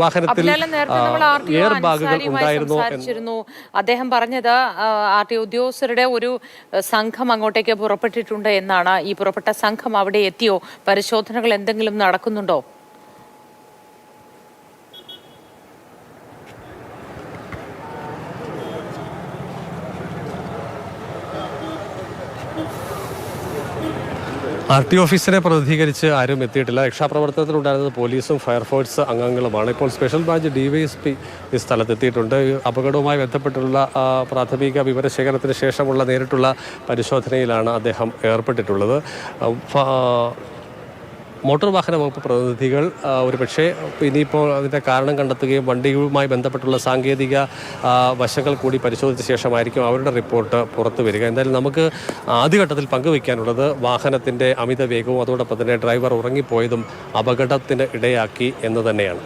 വാഹനത്തിൽ എയർ ബാഗുകൾ ഉണ്ടായിരുന്നു. അദ്ദേഹം പറഞ്ഞത് RTO ഉദ്യോഗസ്ഥരുടെ ഒരു സംഘം അങ്ങോട്ടേക്ക് പുറപ്പെട്ടിട്ടുണ്ട് എന്നാണ്. ഈ പുറപ്പെട്ട സംഘം അവിടെ എത്തിയോ? പരിശോധനകൾ എന്തെങ്കിലും നടക്കുന്നുണ്ടോ? RTO ഓഫീസിനെ പ്രതിനിധീകരിച്ച് ആരും എത്തിയിട്ടില്ല. രക്ഷാപ്രവർത്തനത്തിലുണ്ടായിരുന്നത് പോലീസും ഫയർഫോഴ്സ് അംഗങ്ങളുമാണ്. ഇപ്പോൾ സ്പെഷ്യൽ ബ്രാഞ്ച് DYSP ഈ സ്ഥലത്തെത്തിയിട്ടുണ്ട്. അപകടവുമായി ബന്ധപ്പെട്ടുള്ള പ്രാഥമിക വിവരശേഖരണത്തിന് ശേഷമുള്ള നേരിട്ടുള്ള പരിശോധനയിലാണ് അദ്ദേഹം ഏർപ്പെട്ടിട്ടുള്ളത്. മോട്ടോർ വാഹന വകുപ്പ് പ്രതിനിധികൾ ഒരുപക്ഷെ ഇനിയിപ്പോൾ അതിൻ്റെ കാരണം കണ്ടെത്തുകയും വണ്ടിയുമായി ബന്ധപ്പെട്ടുള്ള സാങ്കേതിക വശങ്ങൾ കൂടി പരിശോധിച്ച ശേഷമായിരിക്കും അവരുടെ റിപ്പോർട്ട് പുറത്തു വരിക. എന്തായാലും നമുക്ക് ആദ്യഘട്ടത്തിൽ പങ്കുവയ്ക്കാനുള്ളത് വാഹനത്തിൻ്റെ അമിത വേഗവും അതോടൊപ്പം തന്നെ ഡ്രൈവർ ഉറങ്ങിപ്പോയതും അപകടത്തിന് ഇടയാക്കി എന്ന് തന്നെയാണ്.